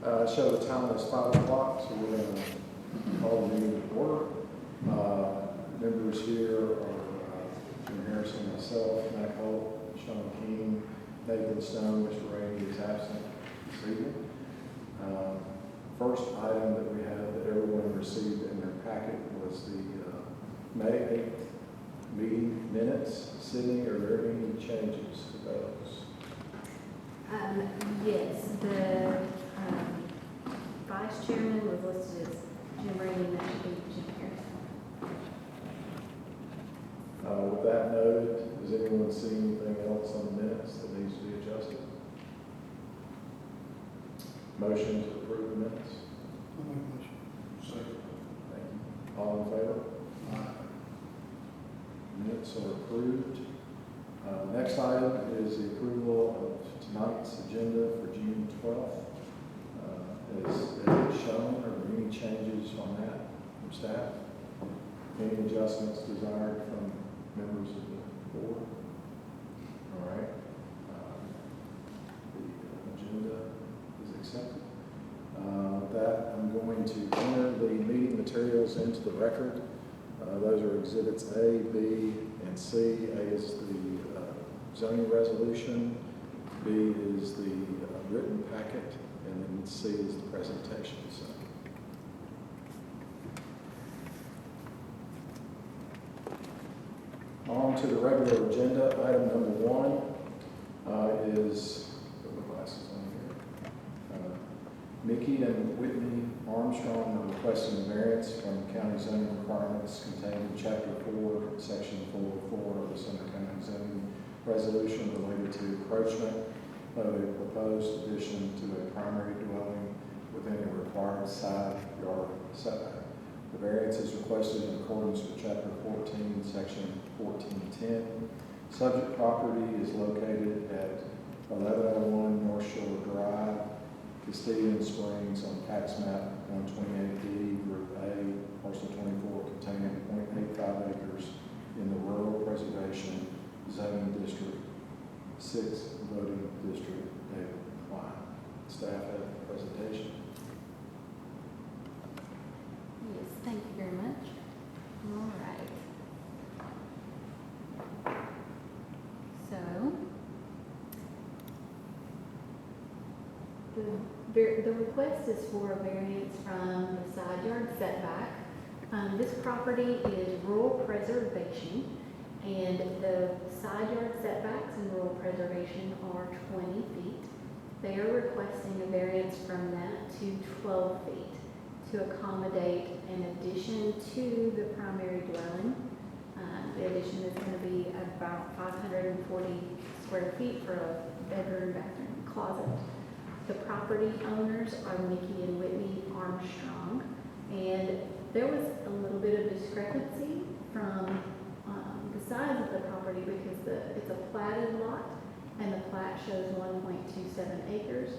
Show the time is 5 o'clock, so we're going to call the meeting to order. Members here are Jim Harrison, myself, Matt Holt, Sean King, Nathan Stone. Mr. Randy is absent this evening. First item that we have that everyone received in their packet was the May 8th meeting minutes. Sydney, are there any changes to those? Yes, the vice chairman was listed as Jim Randy, and that should be Jim Harrison. With that noted, does anyone see anything else on the minutes that needs to be adjusted? Motion to approve the minutes? I'll make a motion. Second. Thank you. All in favor? Aye. Minutes are approved. Next item is the approval of tonight's agenda for June 12th. Is it shown, or are there any changes on that from staff? Any adjustments desired from members of the board? All right. The agenda is accepted. With that, I'm going to enter the meeting materials into the record. Those are exhibits A, B, and C. A is the zoning resolution. B is the written packet, and then C is the presentation. So, on to the regular agenda. Item number 1 is, put my glasses on here. Mickey and Whitney Armstrong are requesting a variance from county zoning requirements contained in Chapter 4, Section 404 of the Sumner County zoning resolution related to encroachment of a proposed addition to a primary dwelling within a required side yard setback. The variance is requested in accordance with Chapter 14, Section 1410. Subject property is located at 1101 North Shore Drive, Castilian Springs, on tax map 128D, Group A, Parcel 24, containing 0.85 acres in the Rural Preservation Zoning District, 6 voting district, David Klein. Staff have a presentation. Yes, thank you very much. All right. So, the request is for a variance from the side yard setback. This property is rural preservation, and the side yard setbacks in rural preservation are 20 feet. They are requesting a variance from that to 12 feet to accommodate an addition to the primary dwelling. The addition is going to be about 540 square feet for a bedroom, bathroom, closet. The property owners are Mickey and Whitney Armstrong, and there was a little bit of discrepancy from the size of the property because it's a platted lot, and the plat shows 1.27 acres,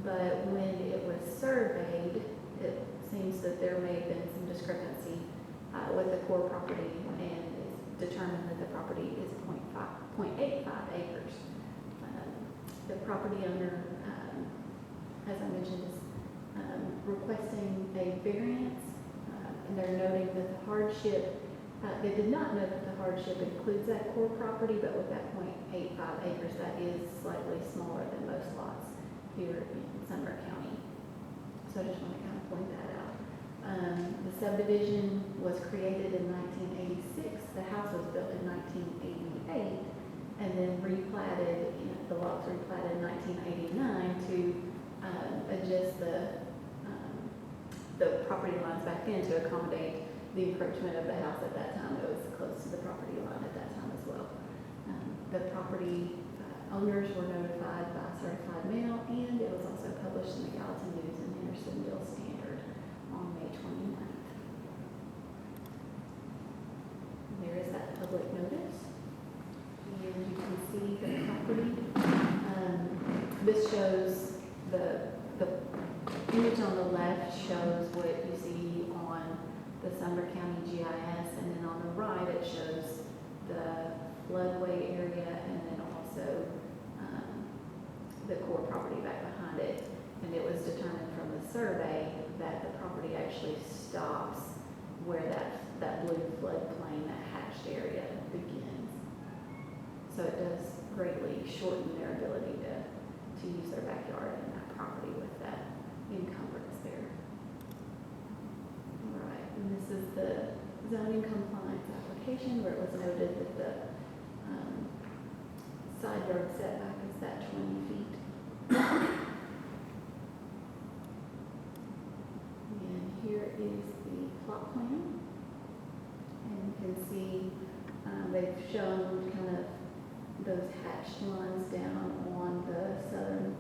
but when it was surveyed, it seems that there may have been some discrepancy with the core property, and it's determined that the property is 0.85 acres. The property owner, as I mentioned, is requesting a variance, and they're noting that the hardship, they did not note that the hardship includes that core property, but with that 0.85 acres, that is slightly smaller than most lots here in Sumner County. So I just want to kind of point that out. The subdivision was created in 1986. The house was built in 1988, and then replatted, the lots replatted in 1989 to adjust the property lines back in to accommodate the encroachment of the house at that time. It was close to the property line at that time as well. The property owners were notified by certified mail, and it was also published in the Gallatin News and Hendersonville Standard on May 29th. There is that public notice, and you can see the property. This shows the image on the left shows what you see on the Sumner County GIS, and then on the right it shows the floodway area, and then also the core property back behind it. And it was determined from the greatly shorten their ability to use their backyard and that property with that encumbrance there. All right, and this is the zoning compliance application where it was noted that the side yard setback is that 20 feet. And here is the plot plan. And you can see they've shown kind of those hatched lines down on the southern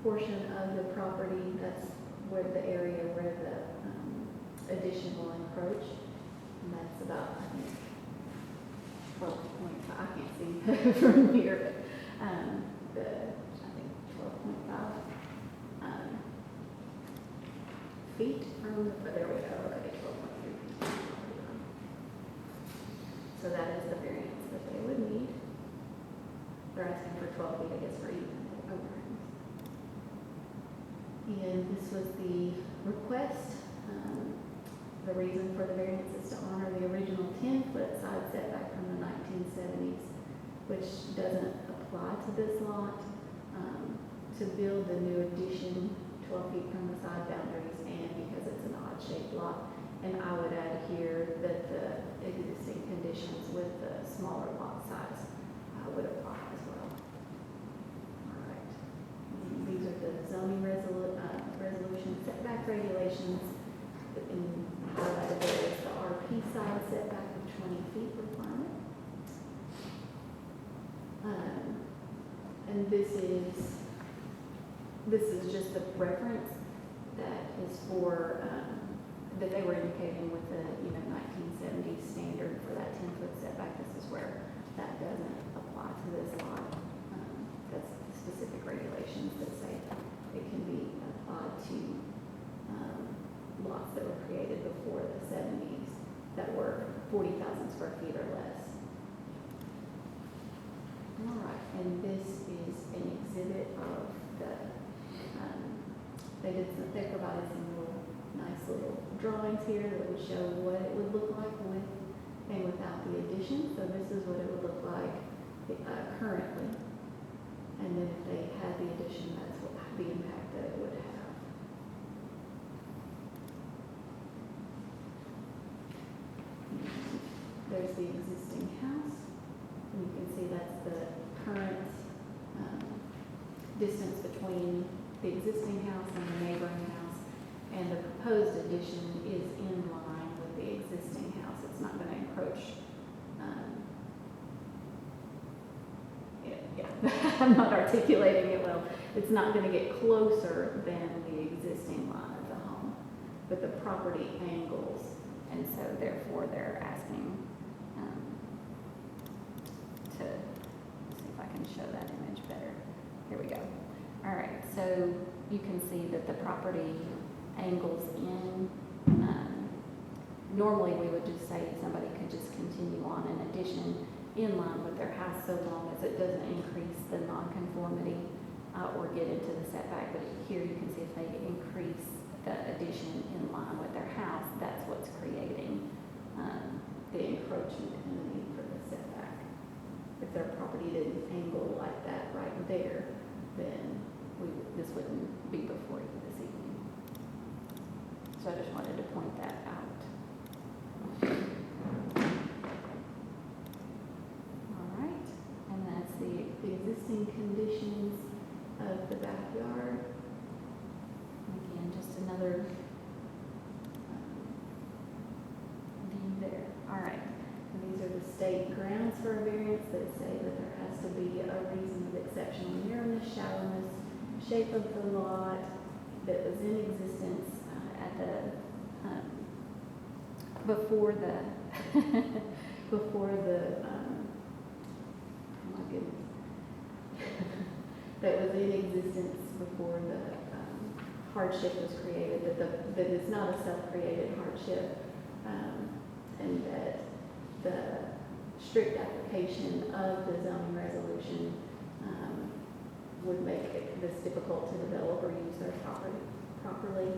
portion of the property. That's where the area where the addition will encroach. And that's about, I think, 12.5, I can't see from here, but I think 12.5 feet from, but there we go, okay, 12.3 feet. So that is the variance that they would need. They're asking for 12 feet, I guess, for even overhangs. And this was the request. The reason for the variance is to honor the original 10-foot side setback from the 1970s, which doesn't apply to this lot. To build the new addition 12 feet from the side boundaries, and because it's an odd-shaped lot. And I would add here that the existing conditions with the smaller lot size would apply as well. All right. And these are the zoning resolution setback regulations. In highlighted there is the RP side setback of 20 feet requirement. And this is just the reference that is for that they were indicating with the 1970s standard for that 10-foot setback. This is where that doesn't apply to this lot. That's specific regulations that say it can be applied to lots that were created before the 70s that were 40,000 square feet or less. All right, and this is an exhibit of the, they provided some nice little drawings here that would show what it would look like with and without the addition. So this is what it would look like currently. And then if they had the addition, that's what the impact that it would have. There's the existing house, and you can see that's the current distance between the existing house and the neighboring house, and the proposed addition is in line with the existing house. It's not going to encroach. I'm not articulating it well. It's not going to get closer than the existing line of the home, but the property angles, and so therefore they're asking to see if I can show that image better. Here we go. All right, so you can see that the property angles in. Normally we would just say somebody could just continue on an addition in line with their house so long as it doesn't increase the nonconformity or get into the setback. But here you can see if they increase the addition in line with their house, that's what's creating the encroachment and the need for the setback. If their property didn't angle like that right there, then this wouldn't be before you this evening. So I just wanted to point that out. All right, and that's the existing conditions of the backyard. Again, just another view there. All right, and these are the state grounds for a variance that say that there has to be a reason of exceptional narrowness, shallowness, shape of the lot that was in existence at the before the oh my goodness that was in existence before the hardship was created, that it's not a self-created hardship, and that the strict application of the zoning resolution would make this difficult to develop or use their property properly,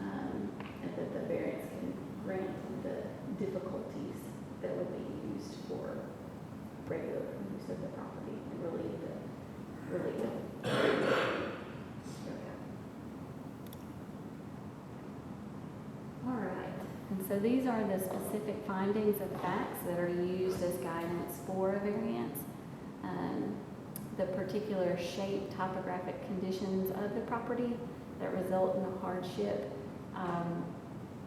and that the variance can grant the difficulties that would be used for regular use of the property and relieve the So these are the specific findings of facts that are used as guidance for a variance. The particular shape, topographic conditions of the property that result in a hardship,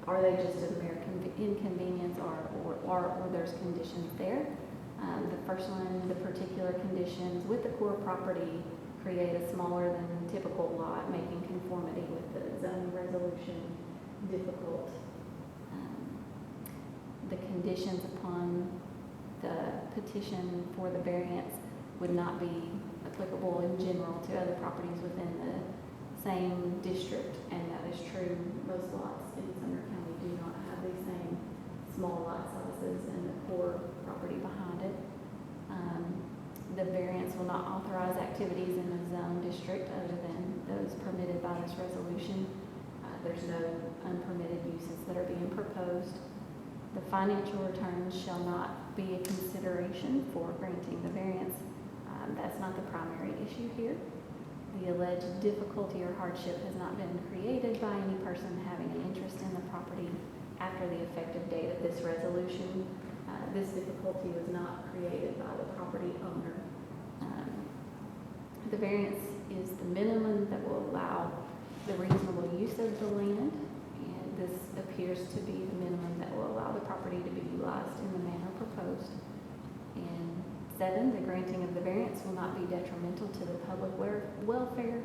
are they just a mere inconvenience or there's conditions there? The first one, the particular conditions with the core property create a smaller than typical lot, making conformity with the zoning resolution difficult. The conditions upon the petition for the variance would not be applicable in general to other properties within the same district, and that is true. Most lots in Sumner County do not have the same small lot sizes and the core property behind it. The variance will not authorize activities in the zone district other than those permitted by this resolution. There's no unpermitted uses that are being proposed. The financial returns shall not be a consideration for granting the variance. That's not the primary issue here. The alleged difficulty or hardship has not been created by any person having an interest in the property after the effective date of this resolution. This difficulty was not created by the property owner. The variance is the minimum that will allow the reasonable use of the land, and this appears to be the minimum that will allow the property to be utilized in the manner proposed. And 7, the granting of the variance will not be detrimental to the public welfare.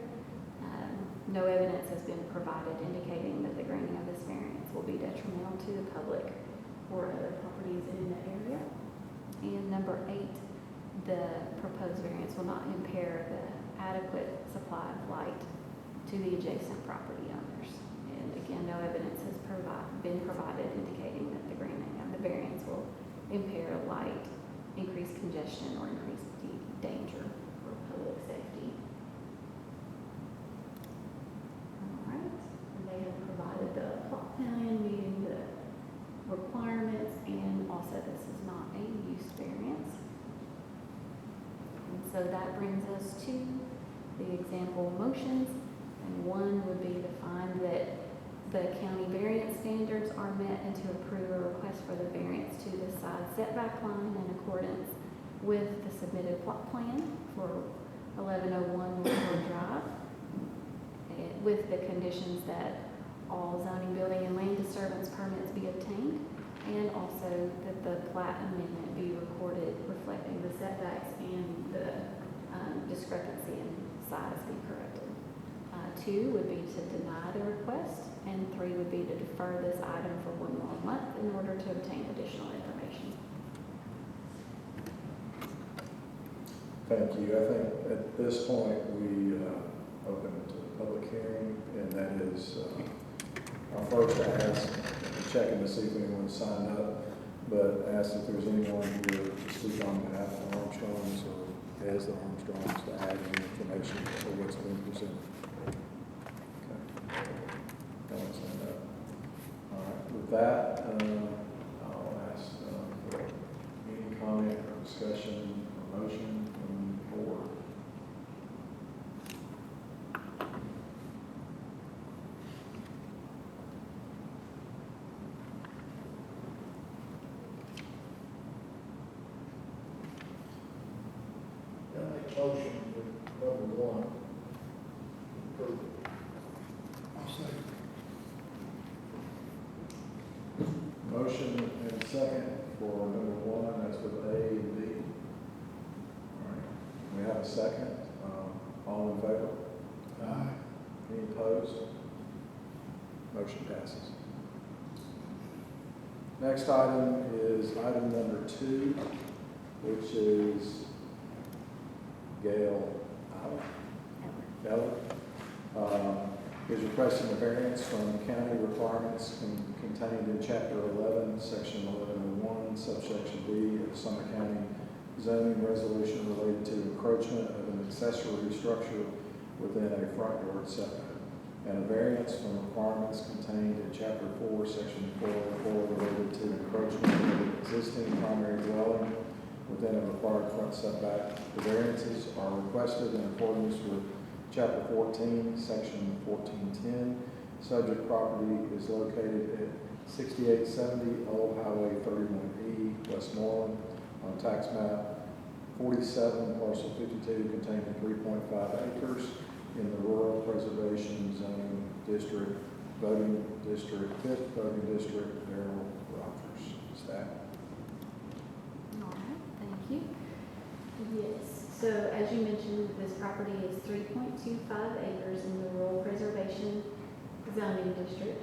No evidence has been provided indicating that the granting of this variance will be detrimental to the public or other properties in the area. And number 8, the proposed variance will not impair the adequate supply of light to the adjacent property owners. And again, no evidence has been provided indicating that the granting of the variance will impair light, increase congestion, or increase danger or public safety. All right, and they have provided the plot plan meeting the requirements, and also this is not a use variance. And so that brings us to the example motions, and one would be to find that the county variance standards are met and to approve a request for the variance to the side setback line in accordance with the submitted plot plan for 1101 Woodward Drive, with the conditions that all zoning, building, and land disturbance permits be obtained, and also that the plat amendment be recorded reflecting the setbacks and the discrepancy in size be corrected. 2 would be to deny the request, and 3 would be to defer this item for 1 more month in order to obtain additional information. Thank you. I think at this point we open it to the public hearing, and that is our first ask, checking to see if anyone signed up, but ask if there's anyone here to speak on behalf of the Armstrongs or as the Armstrongs to add any information to what's being presented. Okay. No one signed up. All right. With that, I'll ask for any comment or discussion or motion from the board. Motion for number 1. Approve. I'll second. Motion and second for number 1, that's with A and B. All right. We have a second. All in favor? Aye. Any opposed? Motion passes. Next item is item number 2, which is Gail Eller is requesting a variance from county requirements contained in Chapter 11, Section 1101, subsection D of Sumner County zoning resolution related to encroachment of an accessory structure within a front yard setback, and a variance from requirements contained in Chapter 4, Section 404 related to encroachment of an existing primary dwelling within a required front setback. The variances are requested in accordance with Chapter 14, Section 1410. Subject property is located at 6870 Old Highway 31E, Westmoreland, on tax map 47, parcel 52, containing 3.5 acres in the Rural Preservation Zone District, voting district, 5th voting district, Darrell Rogers. Staff. All right, thank you. Yes, so as you mentioned, this property is 3.25 acres in the Rural Preservation Zoning District.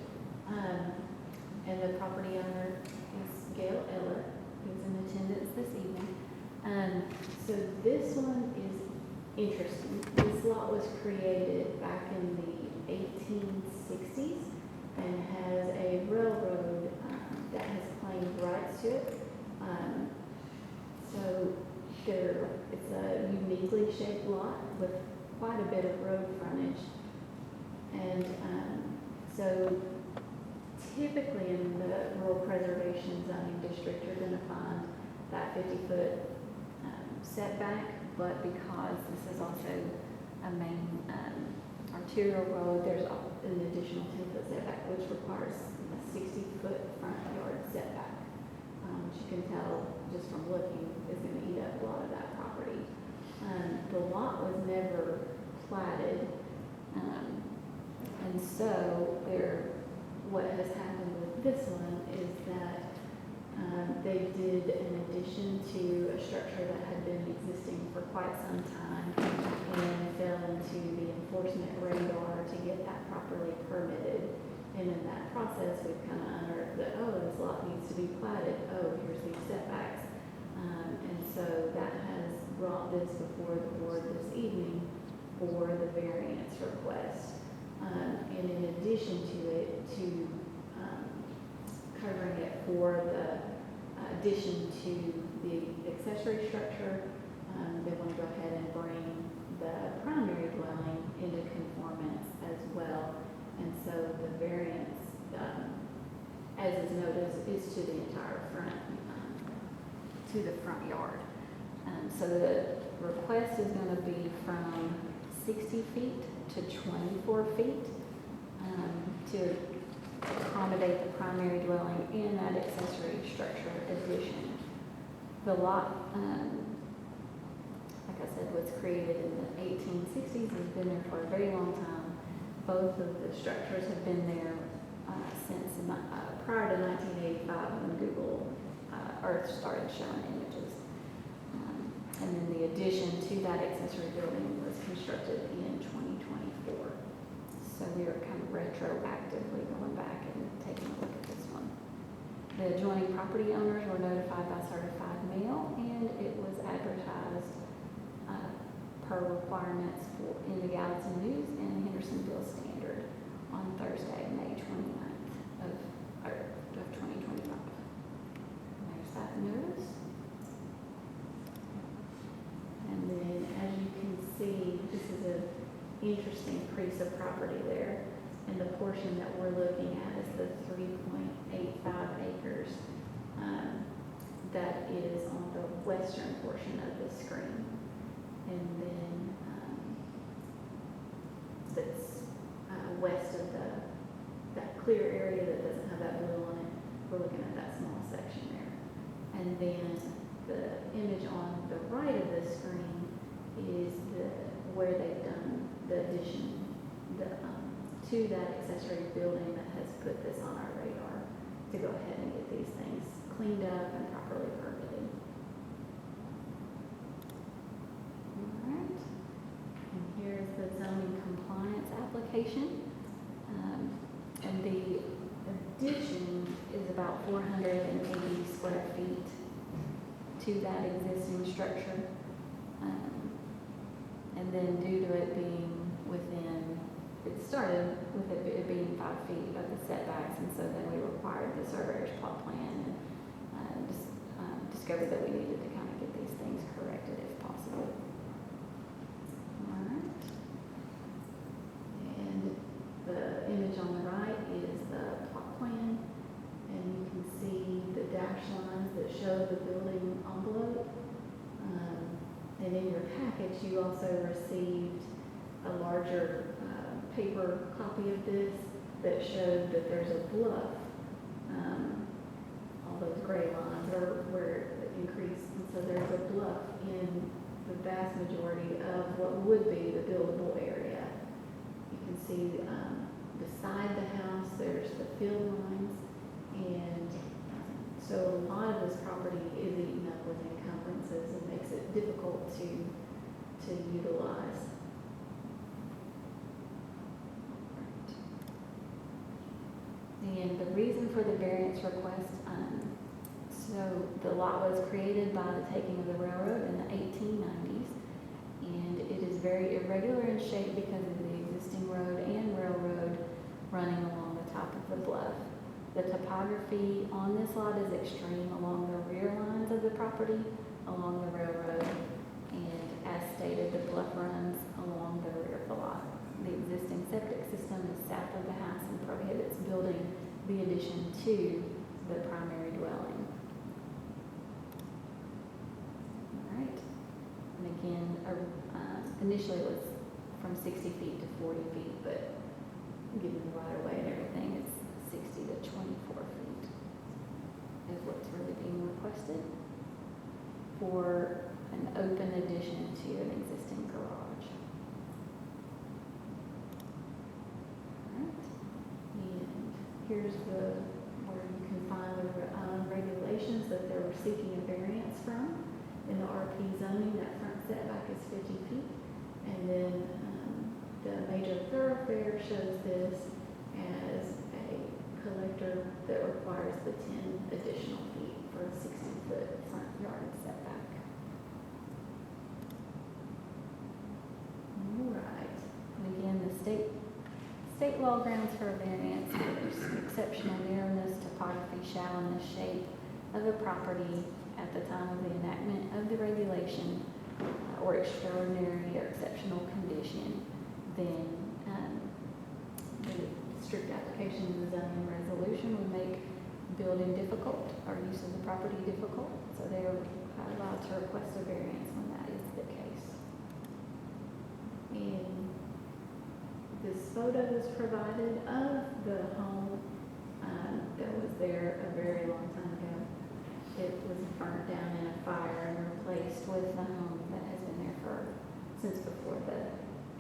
And the property owner is Gail Eller, who's in attendance this evening. So this one is interesting. This lot was created back in the 1860s and has a railroad that has claimed rights to it. So it's a uniquely shaped lot with quite a bit of road frontage. And so typically in the Rural Preservation Zoning District, you're going to find that 50-foot setback, but because this is also a main arterial road, there's an additional 10-foot setback, which requires a 60-foot front yard setback, which you can tell just from looking is going to eat up a lot of that property. The lot was never platted, and so what has happened with this one is that they did an addition to a structure that had been existing for quite some time and fell into the enforcement radar to get that properly permitted. And in that process, we've kind of unearthed that, oh, this lot needs to be platted. Oh, here's these setbacks. And so that has brought this before the board this evening for the variance request. And in addition to it, covering it for the addition to the accessory structure, they want to go ahead and bring the primary dwelling into conformance as well. And so the variance, as is noted, is to the entire front, to the front yard. So the request is going to be from 60 feet to 24 feet to accommodate the primary dwelling and that accessory structure addition. The lot, like I said, was created in the 1860s, has been there for a very long time. Both of the structures have been there since prior to 1985 when Google Earth started showing images. And then the addition to that accessory building was constructed in 2024. So we are kind of retroactively going back and taking a look at this one. The adjoining property owners were notified by certified mail, and it was advertised per requirements in the Gallatin News and Hendersonville Standard on Thursday, May 29th of 2025. There's that notice. And then, as you can see, this is an interesting piece of property there. And the portion that we're looking at is the 3.85 acres that is on the western portion of the screen. And then that's west of that clear area that doesn't have that blue on it. We're looking at that small section there. And then the image on the right of the screen is where they've done the addition to that accessory building that has put this on our radar to go ahead and get these things cleaned up and properly permitted. All right. And here's the zoning compliance application. And the addition is about 480 square feet to that existing structure. And then due to it being it started with it being 5 feet of the setbacks, and so then we required the surveyor's plot plan and discovered that we needed to kind of get these things corrected if possible. All right. And the image on the right is the plot plan, and you can see the dash lines that show the building envelope. And in your package, you also received a larger paper copy of this that showed that there's a bluff all those gray lines are where it increased, and so there's a bluff in the vast majority of what would be the buildable area. You can see, beside the house, there's the field lines, and so a lot of this property is eaten up with encumbrances and makes it difficult to utilize. And the reason for the variance request, so the lot was created by the taking of the railroad in the 1890s, and it is very irregular in shape because of the existing road and railroad running along the top of the bluff. The topography on this lot is extreme along the rear lines of the property, along the railroad, and as stated, the bluff runs along the rear of the lot. The existing septic system is south of the house and prohibits building the addition to the primary dwelling. All right. And again, initially it was from 60 feet to 40 feet, but given the right of way and everything, it's 60 to 24 feet is what's really being requested for an open addition to an existing garage. Alright, and here's where you can find the regulations that they were seeking a variance from. In the RP zoning, that front setback is 50 feet, and then the major thoroughfare shows this as a collector that requires the 10 additional feet for a 60-foot front yard setback. All right. And again, the state law grounds for a variance is exceptional narrowness, topography, shallowness, shape of the property at the time of the enactment of the regulation, or extraordinary or exceptional condition. Then the strict application of the zoning resolution would make building difficult or use of the property difficult. So they are allowed to request a variance when that is the case. And this photo was provided of the home that was there a very long time ago. It was burnt down in a fire and replaced with the home that has been there since before the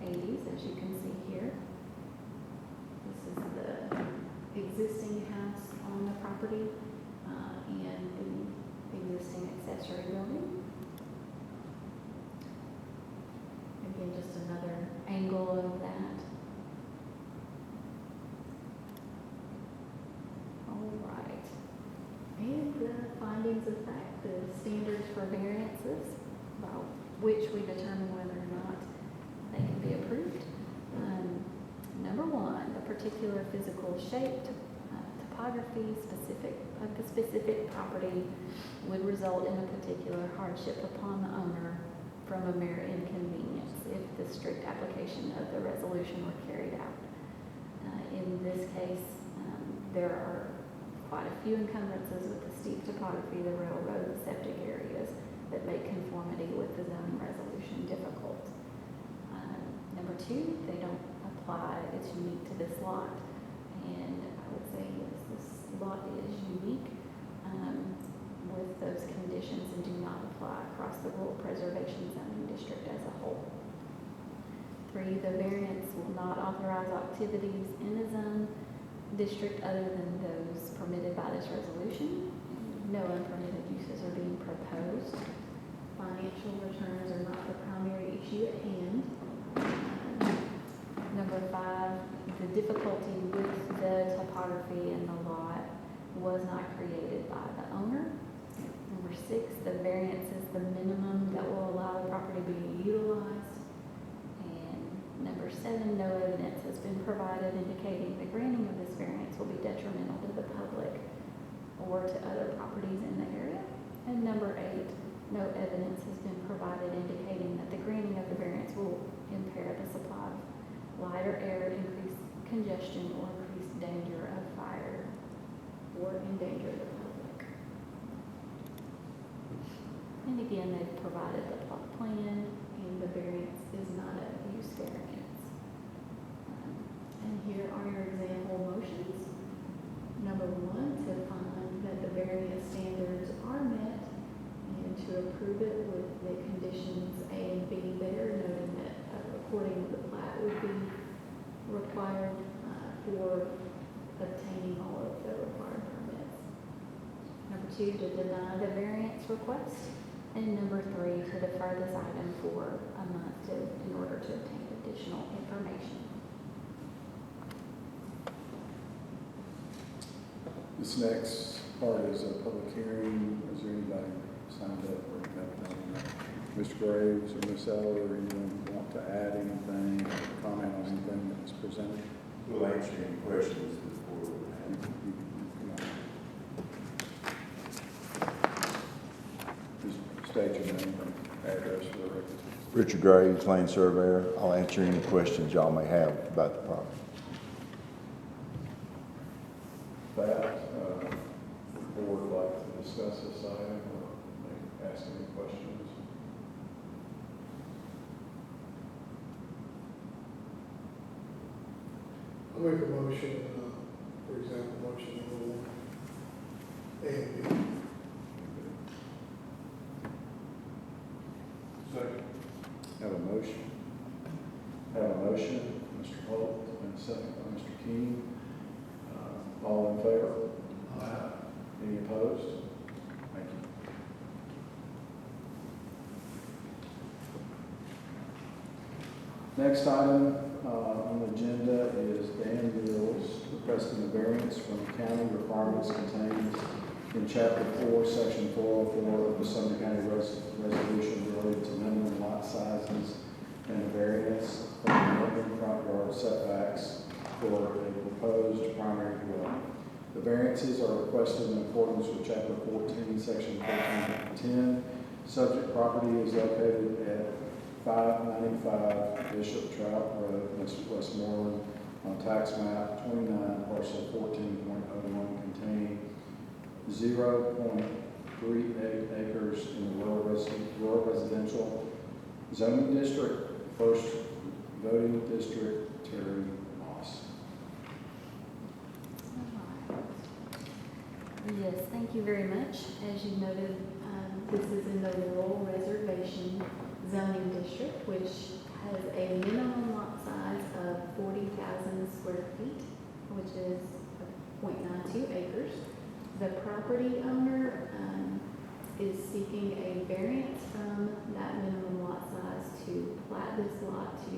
80s, as you can see here. This is the existing house on the property and the existing accessory building. Again, just another angle of that. All right. And the findings of fact, the standards for variances, about which we determine whether or not they can be approved. Number one, the particular physical shape, topography of the specific property would result in a particular hardship upon the owner from a mere inconvenience if the strict application of the resolution were carried out. In this case, there are quite a few encumbrances with the steep topography, the railroad, the septic areas that make conformity with the zoning resolution difficult. Number two, they don't apply, it's unique to this lot. And I would say, yes, this lot is unique with those conditions and do not apply across the rural preservation zoning district as a whole. Three, the variance will not authorize activities in the zone district other than those permitted by this resolution. No unpermitted uses are being proposed. Financial returns are not the primary issue at hand. Number five, the difficulty with the topography in the lot was not created by the owner. Number six, the variance is the minimum that will allow the property to be utilized. And number seven, no evidence has been provided indicating the granting of this variance will be detrimental to the public or to other properties in the area. And number eight, no evidence has been provided indicating that the granting of the variance will impair the supply of light or air, increase congestion, or increase danger of fire or endanger the public. And again, they've provided the plot plan, and the variance is not a use variance. And here are your example motions. Number one, to find that the variance standards are met and to approve it with the conditions A and B there, noting that according to the plat would be required for obtaining all of the required permits. Number two, to deny the variance request. And number three, to defer this item for a month in order to obtain additional information. This next part is a public hearing. Is there anybody signed up or Mr. Graves or Ms. Eller, or anyone want to add anything, or comment on anything that was presented? We'll answer any questions that the board would have. Just state your name and address for the record. Richard Graves, land surveyor. I'll answer any questions y'all may have about the property. That, the board would like to discuss this item or ask any questions? I make a motion, for example, motion number 1, A and B. Second. Have a motion. Mr. Holt, and a second by Mr. King. All in favor? Aye. Any opposed? Thank you. Next item on the agenda is Dan Mills requesting a variance from county requirements contained in Chapter 4, Section 404 of the Sumner County Resolution related to minimum lot sizes and a variance from the minimum front yard setbacks for a proposed primary dwelling. The variances are requested in accordance with Chapter 14, Section 1410. Subject property is located at 595 Bishop Trout Road, Westmoreland, on tax map 29, parcel 14.01, containing 0.38 acres in the rural residential zoning district, first voting district, Terry Moss. Yes, thank you very much. As you noted, this is in the rural reservation zoning district, which has a minimum lot size of 40,000 square feet, which is 0.92 acres. The property owner is seeking a variance from that minimum lot size to plat this lot to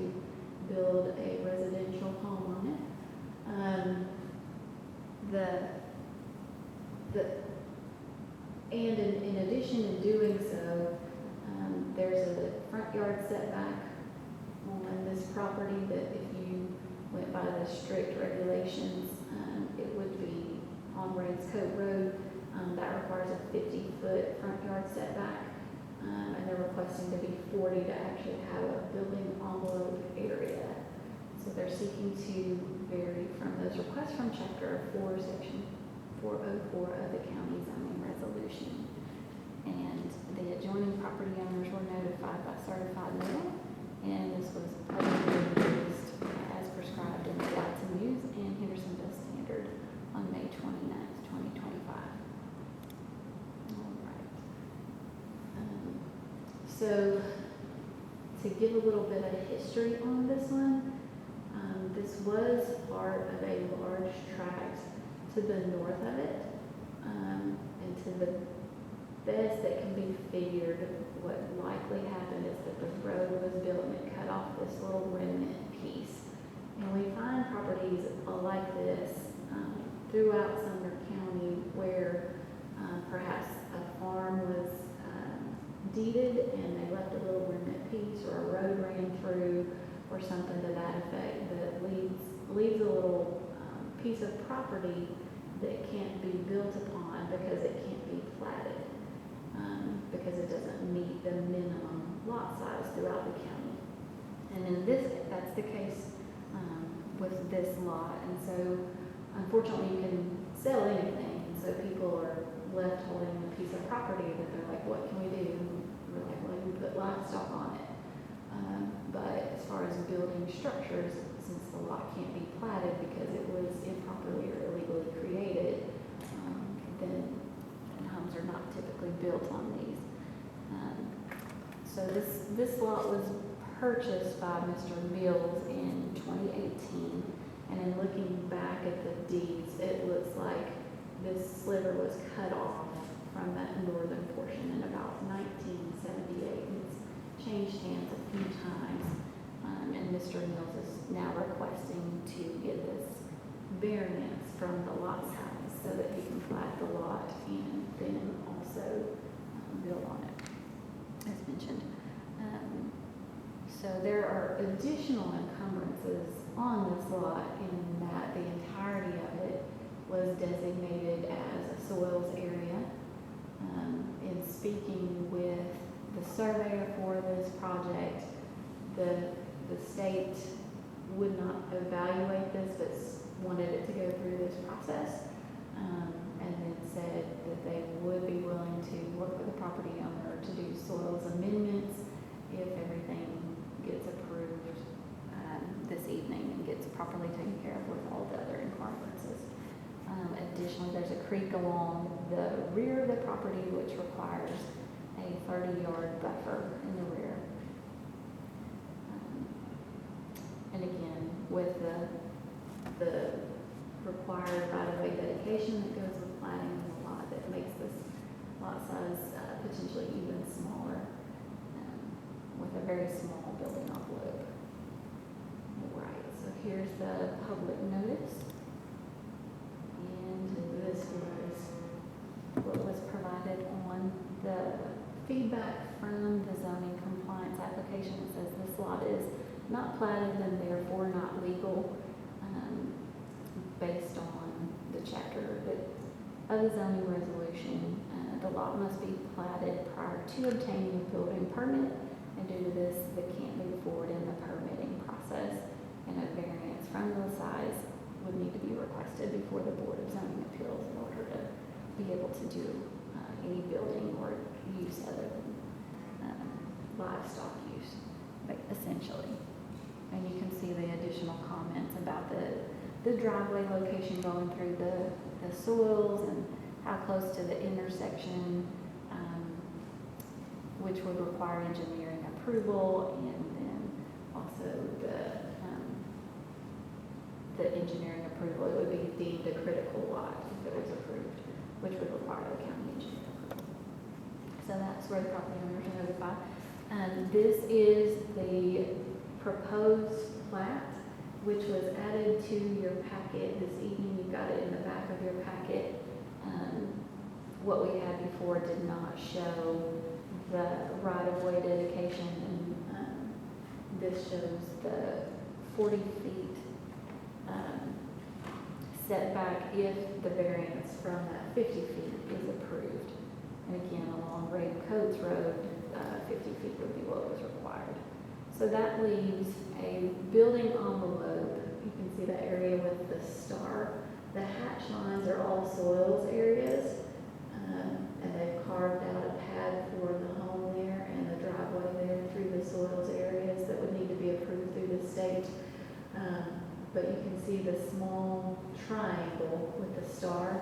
build a residential home on it. And in addition in doing so, there's a front yard setback on this property that if you went by the strict regulations, it would be on Rance Cove Road. That requires a 50-foot front yard setback, and they're requesting to be 40 to actually have a building envelope area. So they're seeking to vary from those requests from Chapter 4, Section 404 of the county zoning resolution. And the adjoining property owners were notified by certified mail, and this was publicly released as prescribed in the Jackson News and Hendersonville Standard on May 29th, 2025. All right. So to give a little bit of history on this one, this was part of a large tract to the north of it, and to the best that can be figured, what likely happened is that the road was built and it cut off this little remnant piece. And we find properties like this throughout Sumner County where perhaps a farm was deeded and they left a little remnant piece, or a road ran through, or something to that effect that leaves a little piece of property that can't be built upon because it can't be platted, because it doesn't meet the minimum lot size throughout the county. And in this, that's the case with this lot. And so unfortunately you can sell anything, and so people are left holding a piece of property that they're like, what can we do? And we're like, well, we put livestock on it. But as far as building structures, since the lot can't be platted because it was improperly or illegally created, then homes are not typically built on these. So this lot was purchased by Mr. Mills in 2018, and in looking back at the deeds, it looks like this sliver was cut off from that northern portion in about 1978. And it's changed hands a few times, and Mr. Mills is now requesting to get this variance from the lot size so that he can plat the lot and then also build on it, as mentioned. So there are additional encumbrances on this lot in that the entirety of it was designated as a soils area. In speaking with the surveyor for this project, the state would not evaluate this, but wanted it to go through this process, and then said that they would be willing to work with the property owner to do soils amendments if everything gets approved this evening and gets properly taken care of with all the other encumbrances. Additionally, there's a creek along the rear of the property which requires a 30-yard buffer in the rear. And again, with the required right-of-way dedication that goes with platting the lot, that makes this lot size potentially even smaller, with a very small building envelope. All right, so here's the public notice. And this was what was provided on the feedback from the zoning compliance application. It says this lot is not platted and therefore not legal, based on the chapter of the zoning resolution. The lot must be platted prior to obtaining a building permit, and due to this, they can't move forward in the permitting process, and a variance from the size would need to be requested before the Board of Zoning Appeals in order to be able to do any building or use other than livestock use, essentially. And you can see the additional comments about the driveway location going through the soils and how close to the intersection, which would require engineering approval, and then also the engineering approval. It would be deemed a critical lot if it was approved, which would require the county engineer approval. So that's where the property owners are notified. This is the proposed plat, which was added to your packet this evening. You've got it in the back of your packet. What we had before did not show the right-of-way dedication, and this shows the 40 feet setback if the variance from that 50 feet is approved. And again, along Ray Coates Road, 50 feet would be what was required. So that leaves a building envelope. You can see the area with the star. The hatch lines are all soils areas, and they've carved out a pad for the home there and the driveway there through the soils areas that would need to be approved through the state. But you can see the small triangle with the star.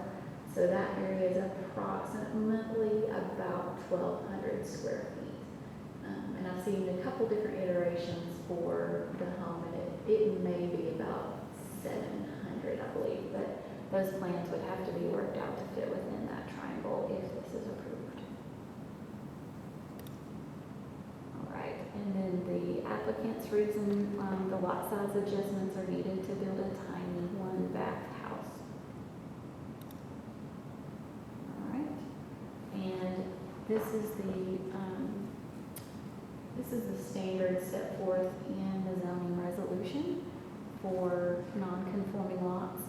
So that area is approximately about 1,200 square feet. And I've seen a couple different iterations for the home, and it may be about 700, I believe, but those plans would have to be worked out to fit within that triangle if this is approved. All right, and then the applicant's reason the lot size adjustments are needed to build a tiny one-bath house. All right, and this is the standard set forth in the zoning resolution for non-conforming lots.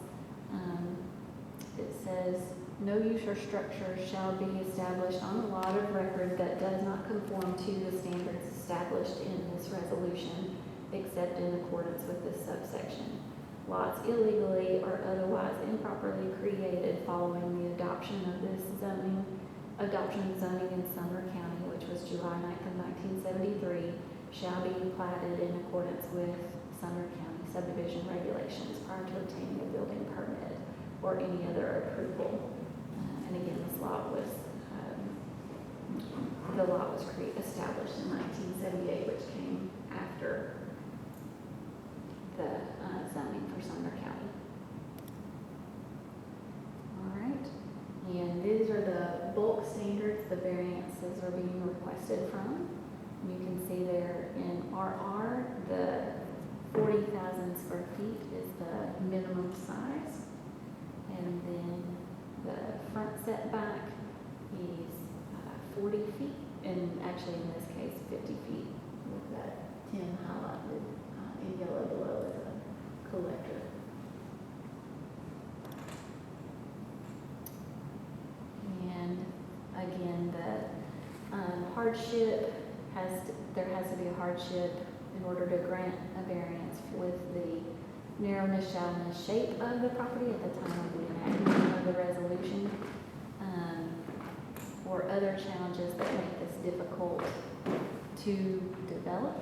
It says, no use or structure shall be established on a lot of record that does not conform to the standards established in this resolution, except in accordance with this subsection. Lots illegally or otherwise improperly created following the adoption of zoning in Sumner County, which was July 9th of 1973, shall be platted in accordance with Sumner County subdivision regulations prior to obtaining a building permit or any other approval. And again, this lot was, the lot was established in 1978, which came after the zoning for Sumner County. All right, and these are the bulk standards the variances are being requested from. You can see there in RR, the 40,000 square feet is the minimum size. And then the front setback is 40 feet, and actually in this case, 50 feet with that 10 highlighted in yellow below as a collector. And again, the hardship there has to be a hardship in order to grant a variance with the narrowness, shallowness, shape of the property at the time of the enactment of the resolution, or other challenges that make this difficult to develop.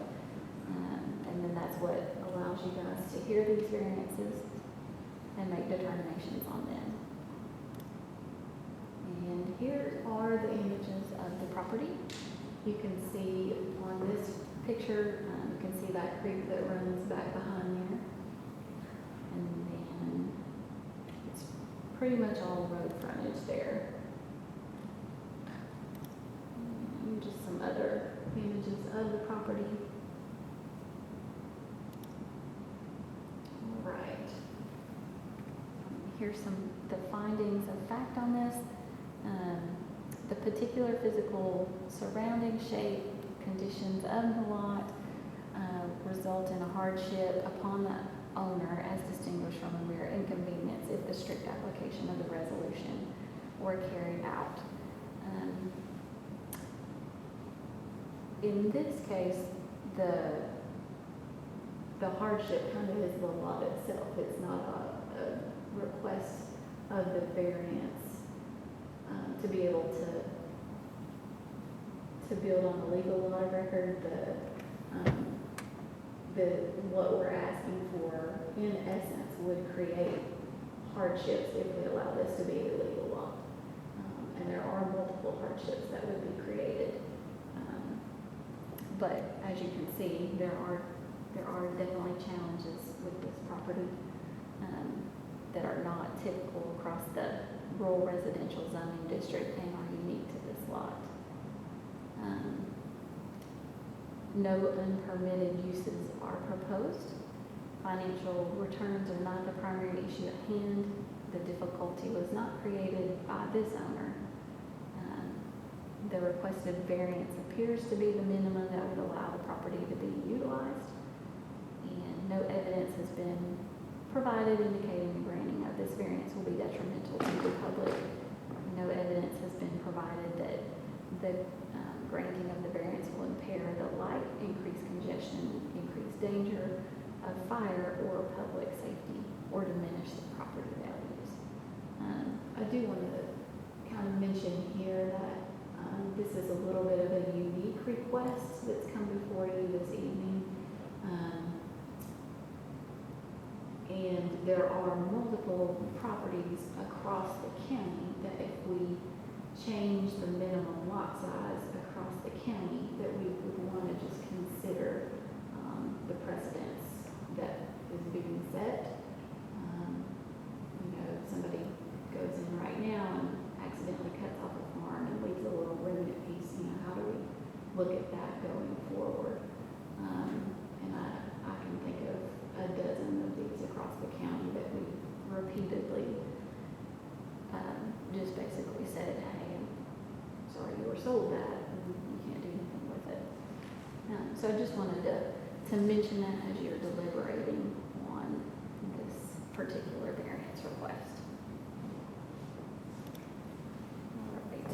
And then that's what allows you guys to hear these variances and make determinations on them. And here are the images of the property. You can see on this picture, you can see that creek that runs back behind there. And then it's pretty much all road frontage there. And just some other images of the property. All right. Here's the findings of fact on this. The particular physical surrounding shape, conditions of the lot result in a hardship upon the owner as distinguished from a mere inconvenience if the strict application of the resolution were carried out. In this case, the hardship kind of is the lot itself. It's not a request of the variance to be able to build on the legal lot of record. What we're asking for, in essence, would create hardships if we allow this to be a legal lot. And there are multiple hardships that would be created. But as you can see, there are definitely challenges with this property that are not typical across the rural residential zoning district and are unique to this lot. No unpermitted uses are proposed. Financial returns are not the primary issue at hand. The difficulty was not created by this owner. The requested variance appears to be the minimum that would allow the property to be utilized. And no evidence has been provided indicating the granting of this variance will be detrimental to the public. No evidence has been provided that the granting of the variance will impair the light, increase congestion, increase danger of fire or public safety, or diminish the property values. I do want to kind of mention here that this is a little bit of a unique request that's come before you this evening. And there are multiple properties across the county that if we change the minimum lot size across the county, that we would want to just consider the precedence that is being set. If somebody goes in right now and accidentally cuts off a farm and leaves a little remnant piece, how do we look at that going forward? And I can think of a dozen of these across the county that we repeatedly just basically said, hey, I'm sorry you were sold that, and you can't do anything with it. So I just wanted to mention that as you're deliberating on this particular variance request. All right.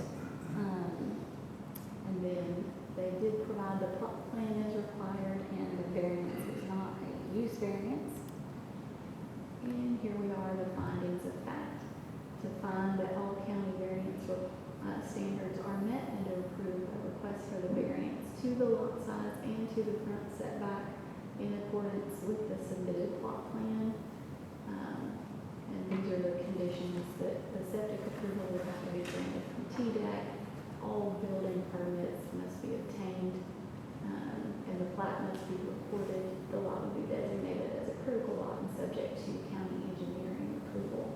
And then they did provide the plot plan as required, and the variance is not a use variance. And here we are, the findings of fact. To find that all county variance standards are met and to approve a request for the variance to the lot size and to the front setback in accordance with the submitted plot plan. And these are the conditions that the septic approval will have to be granted from TDEC. All building permits must be obtained, and the plat must be recorded. The lot will be designated as a critical lot and subject to county engineering approval.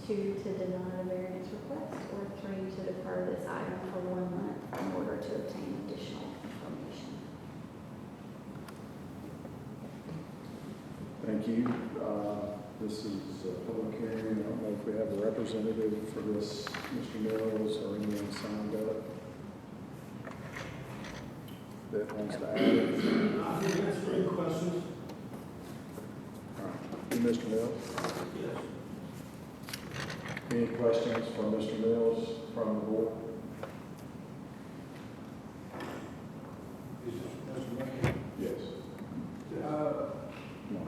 2, to deny the variance request, or 3, to defer this item for 1 month in order to obtain additional information. Thank you. This is a public hearing. I don't know if we have a representative for this, Mr. Mills, or anyone signed up that wants to add it. I think that's great questions. All right. Mr. Mills? Yes. Any questions for Mr. Mills from the board? Is this Mr. Mayor? Yes. Uh, No.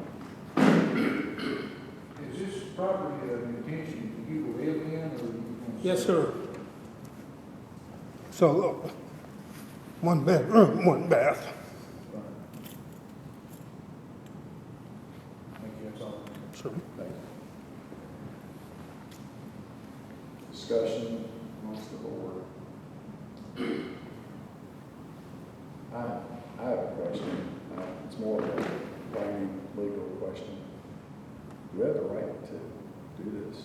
Is this property of intention you will live in, or you going to? Yes, sir. So, look, 1 bedroom, 1 bath. Thank you, that's all. Sure. Thank you. Discussion amongst the board. I have a question. It's more of a plain legal question. Do we have the right to do this?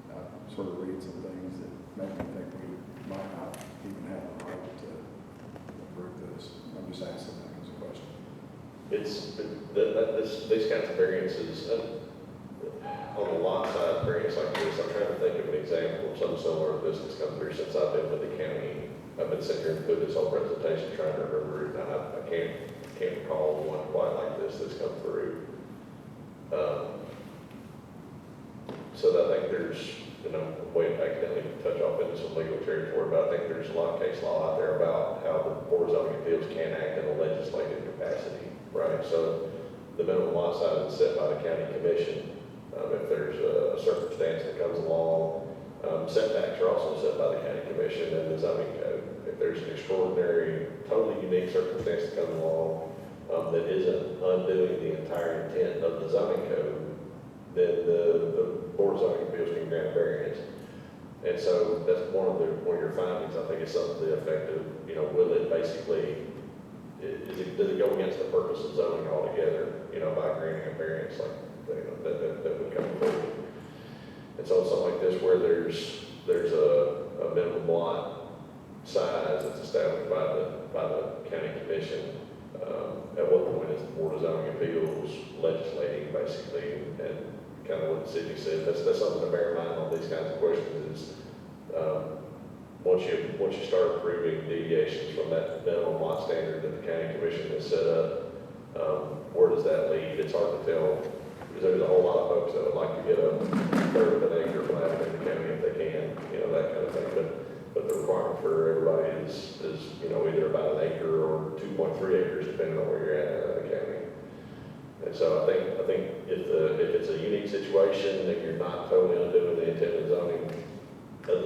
I sort of read some things that make me think we might not even have the right to approve this. I'm just asking that as a question. These kinds of variances, on the lot side variance like this, I'm trying to think of an example of some similar to this that's come through since I've been with the county. I've been sitting here and put this whole presentation trying to remember it, and I can't recall one quite like this that's come through. So I think there's, way accidentally touch off into some legal territory, but I think there's a lot of case law out there about how the Board of Zoning Appeals can act in a legislative capacity, right? So the minimum lot size is set by the county commission. If there's a circumstance that comes along, setbacks are also set by the county commission and the zoning code. If there's an extraordinary, totally unique circumstance that comes along that isn't undoing the entire intent of the zoning code, then the Board of Zoning Appeals can grant variance. And so that's one of your findings. I think it's something to the effect of, will it basically, does it go against the purpose of zoning altogether, by granting a variance like that would come forward. And so something like this where there's a minimum lot size that's established by the county commission, at what point is the Board of Zoning Appeals legislating basically, and kind of what the city said, that's something to bear in mind on these kinds of questions is, once you start approving deviations from that minimum lot standard that the county commission has set up, where does that lead? It's hard to tell, because there's a whole lot of folks that would like to get a third of an acre flat in the county if they can, that kind of thing. But the requirement for everybody is either about an acre or 2.3 acres, depending on where you're at in the county. And so I think if it's a unique situation that you're not totally undoing the intent of the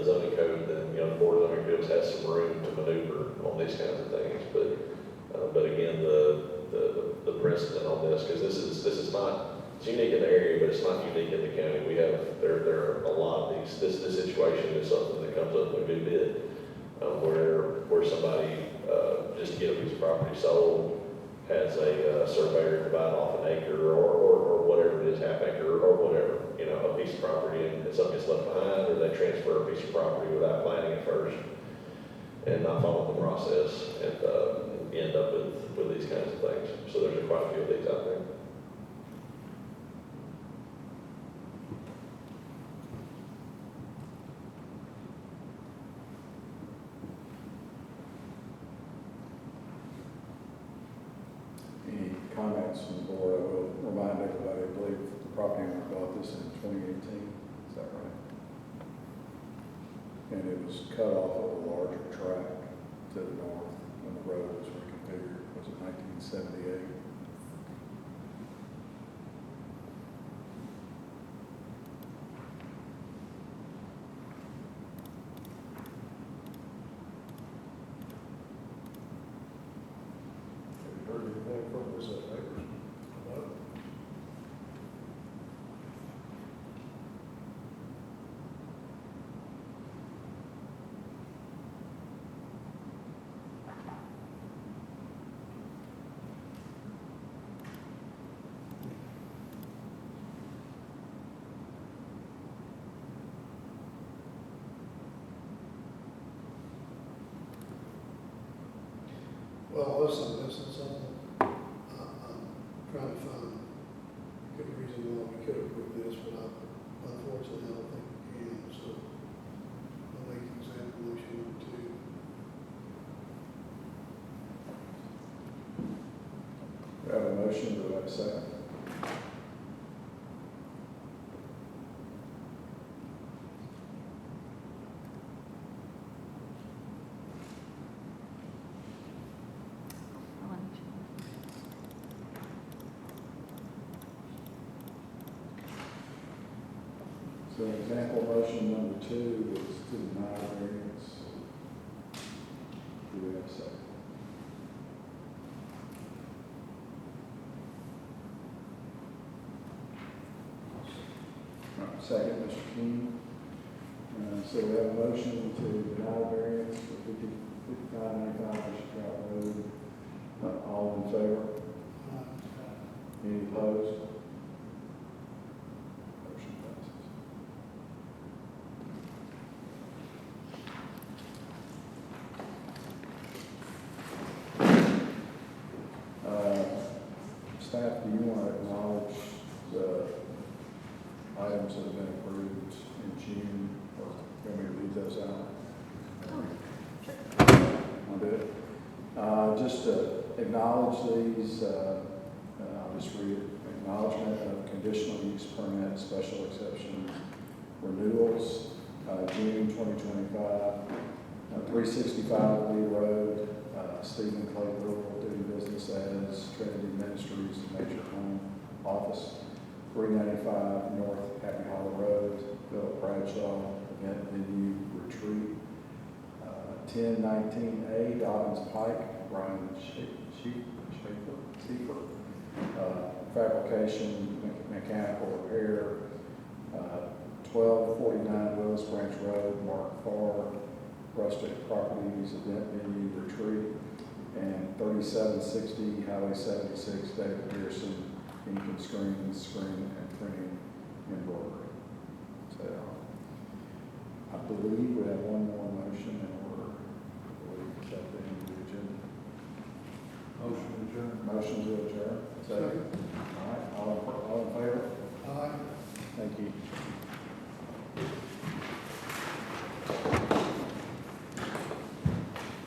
zoning code, then the Board of Zoning Appeals has some room to maneuver on these kinds of things. But again, the precedent on this, because this is not, it's unique in the area, but it's not unique in the county. We have there are a lot of these. This situation is something that comes up when we bid, where somebody just to get a piece of property sold has a surveyor divide off an acre or whatever it is, half acre or whatever, a piece of property, and something gets left behind, or they transfer a piece of property without planning it first and not follow the process, and end up with these kinds of things. So there's quite a few of these out there. Any comments from the board? I will remind everybody, I believe the property owner bought this in 2018, is that right? And it was cut off of a larger tract to the north when the road was reconfigured, was it 1978? must have missing something. I'm trying to find a good reason why we could approve this, but unfortunately, I don't think we can, so I'll make the example motion number 2. We have a motion, do we have a second? So example motion number 2 is to deny variance. Do we have a second? Second, Mr. King. So we have a motion to deny variance for 5595 Bishop Trout Road. All in favor? Any opposed? Motion passes. Staff, do you want to acknowledge the items that have been approved in June, or can we leave those out? I'll do it. Just to acknowledge these, I'll just read it. Acknowledgement of conditional use permit, special exception renewals, June 2025, 365 Lee Road, Stephen Clay Rural, doing business as Trinity Ministries, Major Home Office. 395 North Happy Hollow Road, Philip Bradshaw, event venue retreat. 1019A Dobbins Pike, Brian Schaefer, fabrication, mechanical repair. 1249 Willis Branch Road, Mark Farr, Rustic Properties, event venue retreat. And 3760 Highway 76, David Pearson, ink and screen and printing embroidery. So I believe we have one more motion in order. I believe it's at the end of the agenda. Motion adjourned. Motion to adjourn. Second. All right, all in favor? Aye.